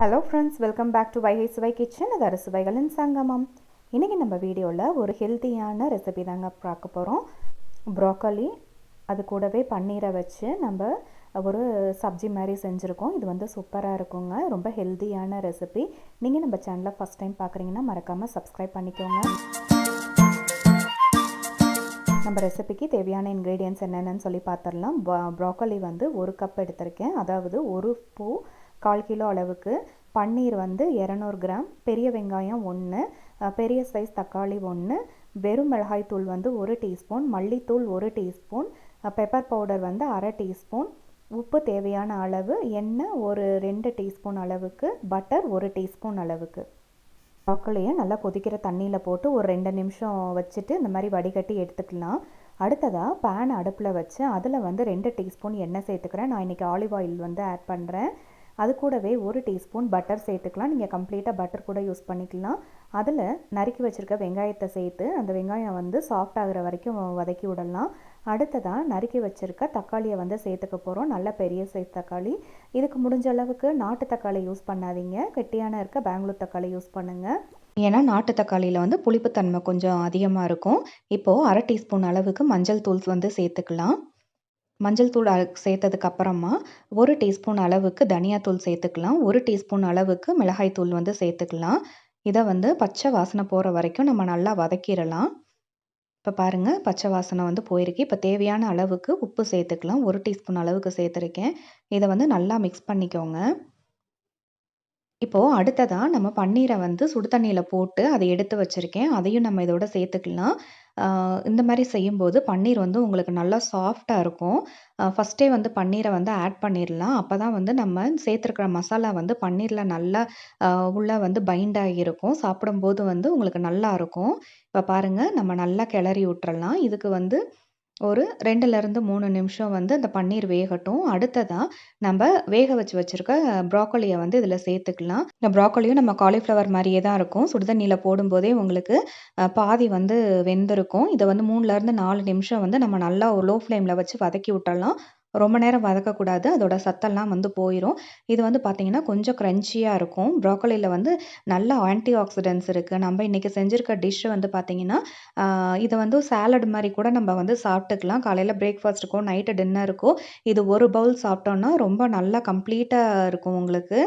Hello friends, welcome back to Vaigai Suvai kitchen. இது Arusuvaigalin Sangamam. இன்னைக்கு நம்ம வீடியோவில் ஒரு ஹெல்த்தியான ரெசிபி தாங்க பார்க்க போகிறோம். ப்ராக்கோலி அது கூடவே பன்னீரை வச்சு நம்ம ஒரு சப்ஜி மாதிரி செஞ்சுருக்கோம். இது வந்து சூப்பராக இருக்குங்க. ரொம்ப ஹெல்த்தியான ரெசிபி. நீங்கள் நம்ம சேனலை ஃபஸ்ட் டைம் பார்க்குறீங்கன்னா மறக்காமல் சப்ஸ்கிரைப் பண்ணிக்கோங்க. நம்ம ரெசிபிக்கு தேவையான இன்க்ரீடியன்ட்ஸ் என்னென்னு சொல்லி பார்த்துடலாம். ப்ராக்கோலி வந்து 1 கப் எடுத்திருக்கேன், அதாவது 1 பூ, 1/4 கிலோ அளவுக்கு. பன்னீர் வந்து 200 கிராம், பெரிய வெங்காயம் 1, பெரிய சைஸ் தக்காளி 1, வெறும் மிளகாய் தூள் வந்து 1 டீஸ்பூன், மல்லித்தூள் 1 டீஸ்பூன், பெப்பர் பவுடர் வந்து 1/2 டீஸ்பூன், உப்பு தேவையான அளவு, எண்ணெய் ஒரு 2 டீஸ்பூன் அளவுக்கு, பட்டர் 1 டீஸ்பூன் அளவுக்கு. ப்ராக்கோலியை நல்லா கொதிக்கிற தண்ணியில் போட்டு ஒரு 2 நிமிஷம் வச்சுட்டு இந்த மாதிரி வடிகட்டி எடுத்துக்கலாம். அடுத்ததாக பேன் அடுப்பில் வச்சு அதில் வந்து 2 டீஸ்பூன் எண்ணெய் சேர்த்துக்கிறேன். நான் இன்றைக்கி ஆலிவ் ஆயில் வந்து ஆட் பண்ணுறேன். அது கூடவே 1 டீஸ்பூன் பட்டர் சேர்த்துக்கலாம். நீங்கள் கம்ப்ளீட்டாக பட்டர் கூட யூஸ் பண்ணிக்கலாம். அதில் நறுக்கி வச்சுருக்க வெங்காயத்தை சேர்த்து அந்த வெங்காயம் வந்து சாஃப்ட் ஆகிற வரைக்கும் வதக்கி விடலாம். அடுத்ததாக நறுக்கி வச்சுருக்க தக்காளியை வந்து சேர்த்துக்க போகிறோம். நல்ல பெரிய சைஸ் தக்காளி. இதுக்கு முடிஞ்ச அளவுக்கு நாட்டு தக்காளி யூஸ் பண்ணாதீங்க, கெட்டியான இருக்க பெங்களூர் தக்காளி யூஸ் பண்ணுங்கள். ஏன்னா நாட்டு தக்காளியில் வந்து புளிப்புத்தன்மை கொஞ்சம் அதிகமாக இருக்கும். இப்போது 1/2 டீஸ்பூன் அளவுக்கு மஞ்சள் தூள் வந்து சேர்த்துக்கலாம். மஞ்சள் தூள் சேர்த்ததுக்கு அப்புறமா 1 டீஸ்பூன் அளவுக்கு தனியாத்தூள் சேர்த்துக்கலாம். 1 டீஸ்பூன் அளவுக்கு மிளகாய் தூள் வந்து சேர்த்துக்கலாம். இதை வந்து பச்சை வாசனை போகிற வரைக்கும் நம்ம நல்லா வதக்கிடலாம். இப்போ பாருங்கள், பச்சை வாசனை வந்து போயிருக்கு. இப்போ தேவையான அளவுக்கு உப்பு சேர்த்துக்கலாம். 1 டீஸ்பூன் அளவுக்கு சேர்த்துருக்கேன். இதை வந்து நல்லா மிக்ஸ் பண்ணிக்கோங்க. இப்போது அடுத்ததாக நம்ம பன்னீரை வந்து சுடு தண்ணியில் போட்டு அதை எடுத்து வச்சுருக்கேன். அதையும் நம்ம இதோட சேர்த்துக்கலாம். இந்த மாதிரி செய்யும்போது பன்னீர் வந்து உங்களுக்கு நல்லா சாஃப்டாக இருக்கும். ஃபஸ்ட்டே வந்து பன்னீரை வந்து ஆட் பண்ணிடலாம். அப்போ தான் வந்து நம்ம சேர்த்துருக்கிற மசாலா வந்து பன்னீரில் நல்லா உள்ளே வந்து பைண்ட் ஆகியிருக்கும். சாப்பிடும்போது வந்து உங்களுக்கு நல்லா இருக்கும். இப்போ பாருங்கள், நம்ம நல்லா கிளறி விட்டுறலாம். இதுக்கு வந்து ஒரு 2லேருந்து 3 நிமிஷம் வந்து அந்த பன்னீர் வேகட்டும். அடுத்ததாக நம்ம வேக வச்சுருக்க ப்ராக்கோலியை வந்து இதில் சேர்த்துக்கலாம். இந்த ப்ராக்கோலியும் நம்ம காலிஃப்ளவர் மாதிரியே தான் இருக்கும். சுடுதண்ணியில் போடும்போதே உங்களுக்கு பாதி வந்து வெந்திருக்கும். இதை வந்து 3லேருந்து 4 நிமிஷம் வந்து நம்ம நல்லா ஒரு லோ ஃப்ளேமில் வச்சு வதக்கி விட்டுடலாம். ரொம்ப நேரம் வதக்கக்கூடாது, அதோட சத்தெல்லாம் வந்து போயிடும். இது வந்து பார்த்திங்கன்னா கொஞ்சம் க்ரன்ச்சியாக இருக்கும். ப்ராக்கோலியில் வந்து நல்ல ஆன்டி ஆக்சிடென்ட்ஸ் இருக்குது. நம்ம இன்றைக்கி செஞ்சுருக்க டிஷ் வந்து பார்த்திங்கன்னா இதை வந்து சாலட் மாதிரி கூட நம்ம வந்து சாப்பிட்டுக்கலாம். காலையில் பிரேக்ஃபாஸ்ட்டுக்கோ நைட்டு டின்னருக்கோ இது ஒரு பவுல் சாப்பிட்டோன்னா ரொம்ப நல்லா கம்ப்ளீட்டாக இருக்கும். உங்களுக்கு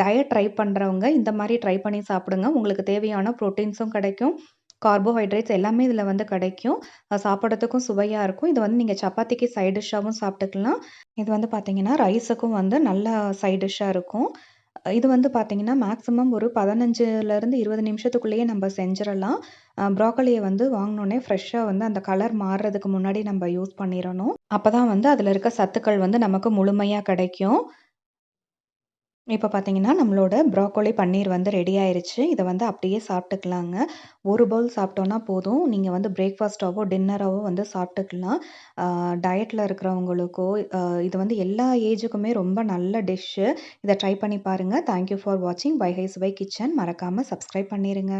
டயட் ட்ரை பண்ணுறவங்க இந்த மாதிரி ட்ரை பண்ணி சாப்பிடுங்க. உங்களுக்கு தேவையான ப்ரோட்டீன்ஸும் கிடைக்கும், கார்போஹைட்ரேட்ஸ் எல்லாமே இதில் வந்து கிடைக்கும். சாப்பிட்றதுக்கும் சுவையாக இருக்கும். இது வந்து நீங்கள் சப்பாத்திக்கு சைட் டிஷ்ஷாகவும் சாப்பிட்டுக்கலாம். இது வந்து பார்த்திங்கன்னா ரைஸுக்கும் வந்து நல்ல சைட் டிஷ்ஷாக இருக்கும். இது வந்து பார்த்திங்கன்னா மேக்ஸிமம் ஒரு 15லேருந்து 20 நிமிஷத்துக்குள்ளேயே நம்ம செஞ்சிடலாம். ப்ராக்கோலியை வந்து வாங்கினோன்னே ஃப்ரெஷ்ஷாக வந்து அந்த கலர் மாறுறதுக்கு முன்னாடி நம்ம யூஸ் பண்ணிடணும். அப்போ தான் வந்து அதில் இருக்க சத்துக்கள் வந்து நமக்கு முழுமையாக கிடைக்கும். இப்போ பார்த்தீங்கன்னா நம்மளோட ப்ராக்கோலி பன்னீர் வந்து ரெடி ஆயிருச்சு. இதை வந்து அப்படியே சாப்பிட்டுக்கலாங்க. ஒரு பவுல் சாப்பிட்டோன்னா போதும். நீங்கள் வந்து பிரேக்ஃபாஸ்ட்டாவோ டின்னராவோ வந்து சாப்பிட்டுக்கலாம். டயட்டில் இருக்கிறவங்களுக்கோ இது வந்து எல்லா ஏஜுக்குமே ரொம்ப நல்ல டிஷ்ஷு. இதை ட்ரை பண்ணி பாருங்கள். தேங்க்யூ ஃபார் வாட்சிங் வைகை சுவை கிச்சன். மறக்காமல் சப்ஸ்கிரைப் பண்ணிடுங்க.